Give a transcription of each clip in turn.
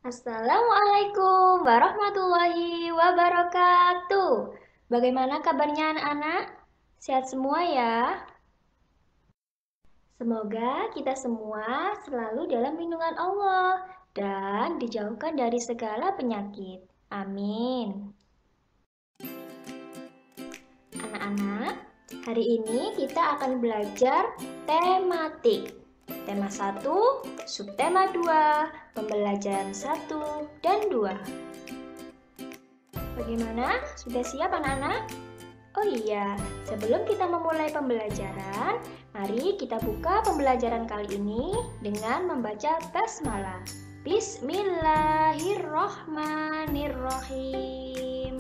Assalamualaikum warahmatullahi wabarakatuh. Bagaimana kabarnya anak-anak? Sehat semua ya? Semoga kita semua selalu dalam lindungan Allah dan dijauhkan dari segala penyakit. Amin. Anak-anak, hari ini kita akan belajar tematik. Tema 1, subtema 2, pembelajaran 1 dan 2. Bagaimana? Sudah siap anak-anak? Oh iya, sebelum kita memulai pembelajaran, mari kita buka pembelajaran kali ini dengan membaca basmalah. Bismillahirrohmanirrohim.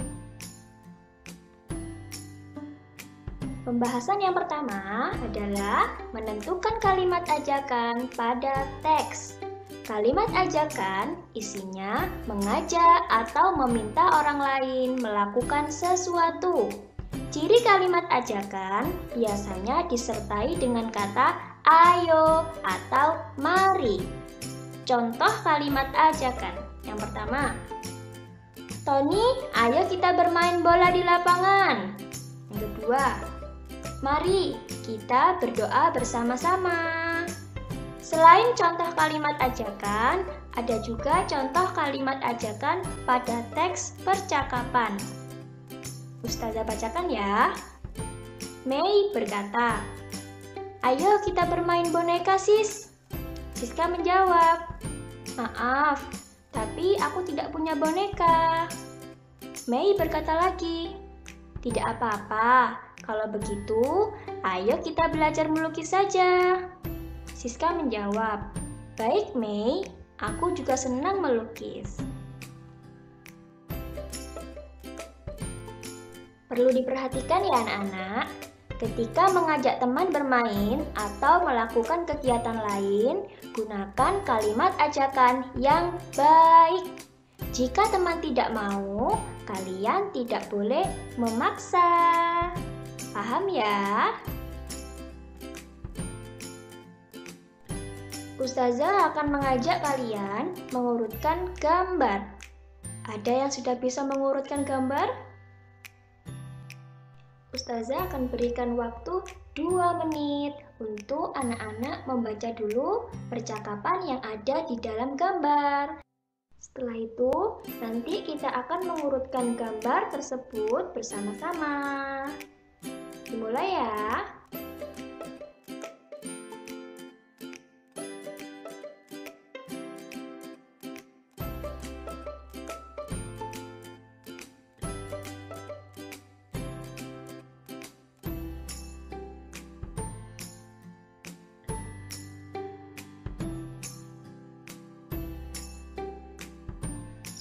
Pembahasan yang pertama adalah menentukan kalimat ajakan pada teks. Kalimat ajakan isinya mengajak atau meminta orang lain melakukan sesuatu. Ciri kalimat ajakan biasanya disertai dengan kata ayo atau mari. Contoh kalimat ajakan. Yang pertama, Tony, ayo kita bermain bola di lapangan. Yang kedua, mari kita berdoa bersama-sama. Selain contoh kalimat ajakan, ada juga contoh kalimat ajakan pada teks percakapan. Ustazah bacakan ya. Mei berkata, ayo kita bermain boneka sis. Siska menjawab, maaf, tapi aku tidak punya boneka. Mei berkata lagi, tidak apa-apa, kalau begitu ayo kita belajar melukis saja. Siska menjawab, baik Mei, aku juga senang melukis. Perlu diperhatikan ya anak-anak, ketika mengajak teman bermain atau melakukan kegiatan lain, gunakan kalimat ajakan yang baik. Jika teman tidak mau, kalian tidak boleh memaksa. Paham ya? Ustazah akan mengajak kalian mengurutkan gambar. Ada yang sudah bisa mengurutkan gambar? Ustazah akan berikan waktu 2 menit untuk anak-anak membaca dulu percakapan yang ada di dalam gambar. Setelah itu, nanti kita akan mengurutkan gambar tersebut bersama-sama. Dimulai ya.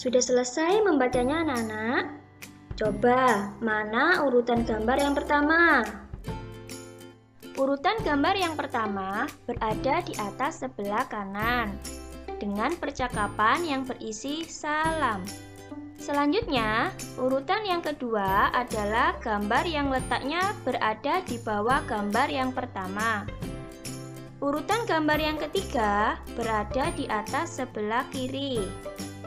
Sudah selesai membacanya anak-anak? Coba, mana urutan gambar yang pertama? Urutan gambar yang pertama berada di atas sebelah kanan dengan percakapan yang berisi salam. Selanjutnya, urutan yang kedua adalah gambar yang letaknya berada di bawah gambar yang pertama. Urutan gambar yang ketiga berada di atas sebelah kiri.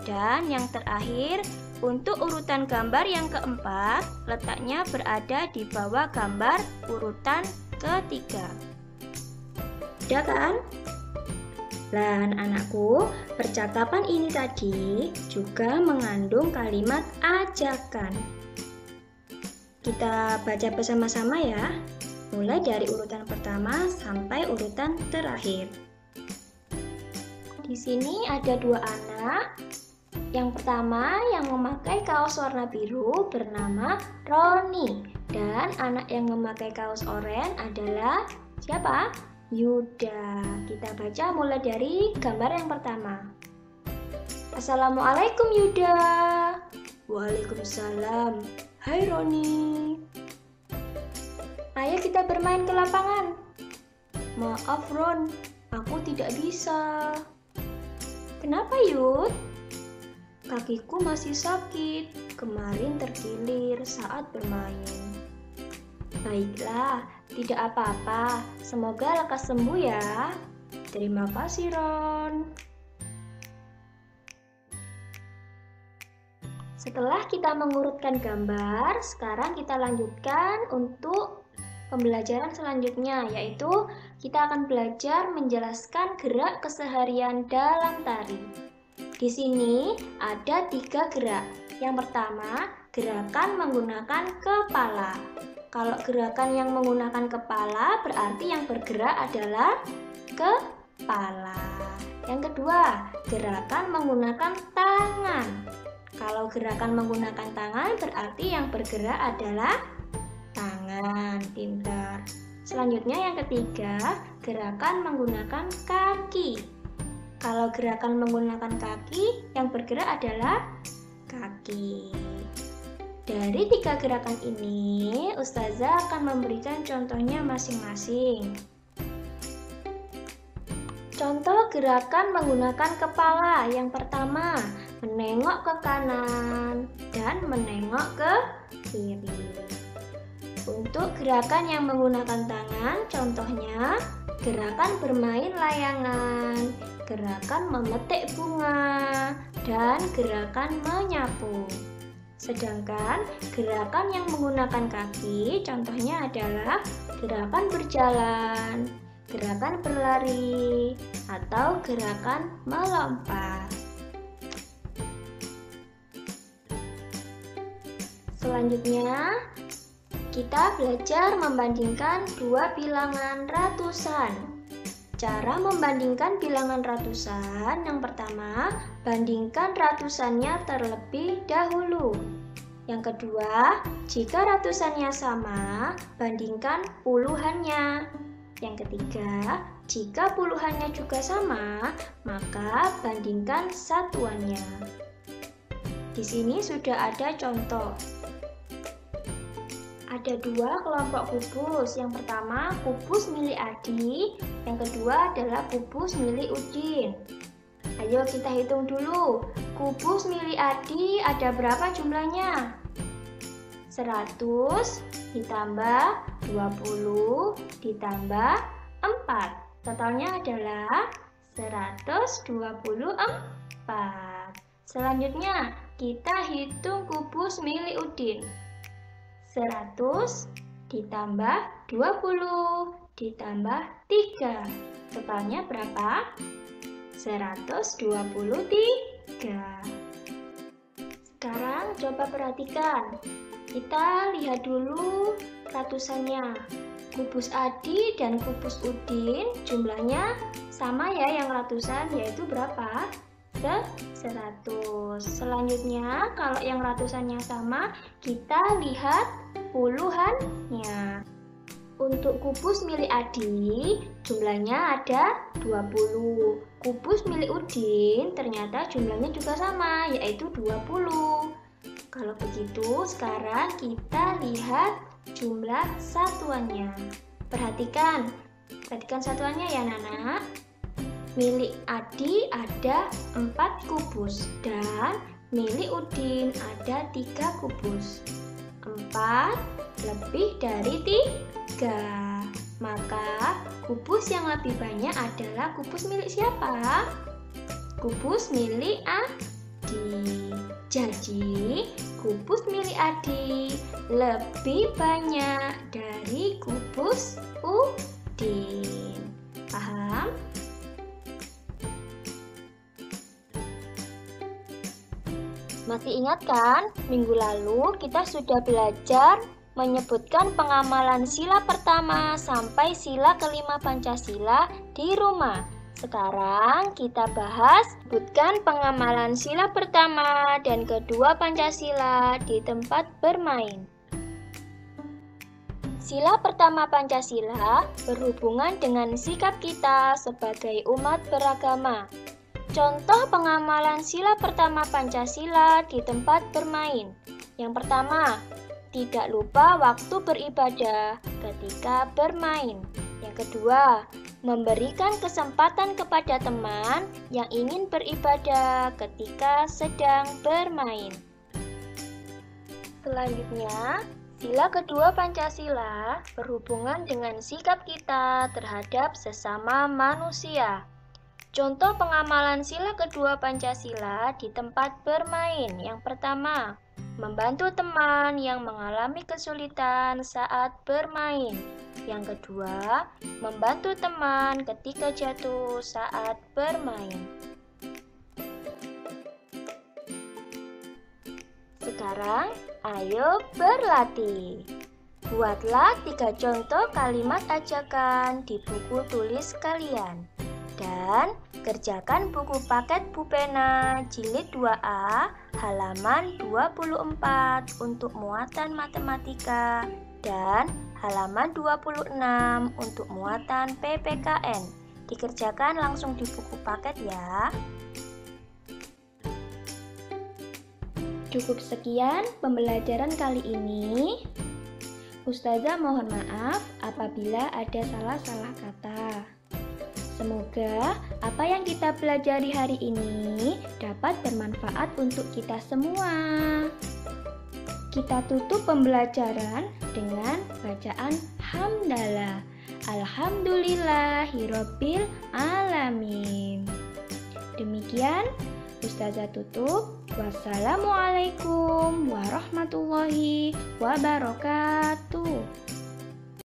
Dan yang terakhir, untuk urutan gambar yang keempat, letaknya berada di bawah gambar urutan ketiga. Udah kan? Dan anakku, percakapan ini tadi juga mengandung kalimat ajakan. Kita baca bersama-sama ya, mulai dari urutan pertama sampai urutan terakhir. Di sini ada 2 anak. Yang pertama yang memakai kaos warna biru bernama Roni. Dan anak yang memakai kaos oranye adalah siapa? Yuda. Kita baca mulai dari gambar yang pertama. Assalamualaikum Yuda. Waalaikumsalam. Hai Roni. Ayo kita bermain ke lapangan. Maaf Ron, aku tidak bisa. Kenapa Yud? Kakiku masih sakit, kemarin terkilir saat bermain. Baiklah, tidak apa-apa, semoga lekas sembuh ya. Terima kasih Ron. Setelah kita mengurutkan gambar, sekarang kita lanjutkan untuk pembelajaran selanjutnya, yaitu kita akan belajar menjelaskan gerak keseharian dalam tari. Di sini ada 3 gerak. Yang pertama, gerakan menggunakan kepala. Kalau gerakan yang menggunakan kepala, berarti yang bergerak adalah kepala. Yang kedua, gerakan menggunakan tangan. Kalau gerakan menggunakan tangan, berarti yang bergerak adalah tangan. Pintar. Selanjutnya yang ketiga, gerakan menggunakan kaki. Kalau gerakan menggunakan kaki, yang bergerak adalah kaki. Dari 3 gerakan ini, Ustazah akan memberikan contohnya masing-masing. Contoh gerakan menggunakan kepala. Yang pertama, menengok ke kanan dan menengok ke kiri. Untuk gerakan yang menggunakan tangan, contohnya gerakan bermain layangan, gerakan memetik bunga, dan gerakan menyapu. Sedangkan gerakan yang menggunakan kaki, contohnya adalah gerakan berjalan, gerakan berlari, atau gerakan melompat. Selanjutnya, kita belajar membandingkan 2 bilangan ratusan. Cara membandingkan bilangan ratusan, yang pertama, bandingkan ratusannya terlebih dahulu. Yang kedua, jika ratusannya sama, bandingkan puluhannya. Yang ketiga, jika puluhannya juga sama, maka bandingkan satuannya. Di sini sudah ada contoh. Ada 2 kelompok kubus. Yang pertama, kubus milik Adi. Yang kedua adalah kubus milik Udin. Ayo kita hitung dulu. Kubus milik Adi ada berapa jumlahnya? 100 ditambah 20 ditambah 4. Totalnya adalah 124. Selanjutnya, kita hitung kubus milik Udin. 100 ditambah 20 ditambah 3. Totalnya berapa? 123. Sekarang coba perhatikan. Kita lihat dulu ratusannya. Kubus Adi dan kubus Udin jumlahnya sama ya, yang ratusan, yaitu berapa? 100. Selanjutnya, kalau yang ratusannya sama, kita lihat puluhannya. Untuk kubus milik Adi, jumlahnya ada 20. Kubus milik Udin ternyata jumlahnya juga sama, yaitu 20. Kalau begitu, sekarang kita lihat jumlah satuannya. Perhatikan satuannya ya, Nana. Milik Adi ada 4 kubus dan milik Udin ada 3 kubus. 4 lebih dari 3. Maka kubus yang lebih banyak adalah kubus milik siapa? Kubus milik Adi. Jadi, kubus milik Adi lebih banyak dari kubus Udin. Paham? Masih ingat kan? Minggu lalu kita sudah belajar menyebutkan pengamalan sila pertama sampai sila kelima Pancasila di rumah. Sekarang kita bahas sebutkan pengamalan sila pertama dan kedua Pancasila di tempat bermain. Sila pertama Pancasila berhubungan dengan sikap kita sebagai umat beragama. Contoh pengamalan sila pertama Pancasila di tempat bermain. Yang pertama, tidak lupa waktu beribadah ketika bermain. Yang kedua, memberikan kesempatan kepada teman yang ingin beribadah ketika sedang bermain. Selanjutnya, sila kedua Pancasila berhubungan dengan sikap kita terhadap sesama manusia. Contoh pengamalan sila kedua Pancasila di tempat bermain. Yang pertama, membantu teman yang mengalami kesulitan saat bermain. Yang kedua, membantu teman ketika jatuh saat bermain. Sekarang, ayo berlatih. Buatlah 3 contoh kalimat ajakan di buku tulis kalian. Dan kerjakan buku paket Bu Pena jilid 2A halaman 24 untuk muatan matematika dan halaman 26 untuk muatan PPKN. Dikerjakan langsung di buku paket ya. Cukup sekian pembelajaran kali ini. Ustazah mohon maaf apabila ada salah-salah kata. Semoga apa yang kita pelajari hari ini dapat bermanfaat untuk kita semua. Kita tutup pembelajaran dengan bacaan hamdalah. Alhamdulillahirabbil alamin. Demikian Ustazah tutup. Wassalamualaikum warahmatullahi wabarakatuh.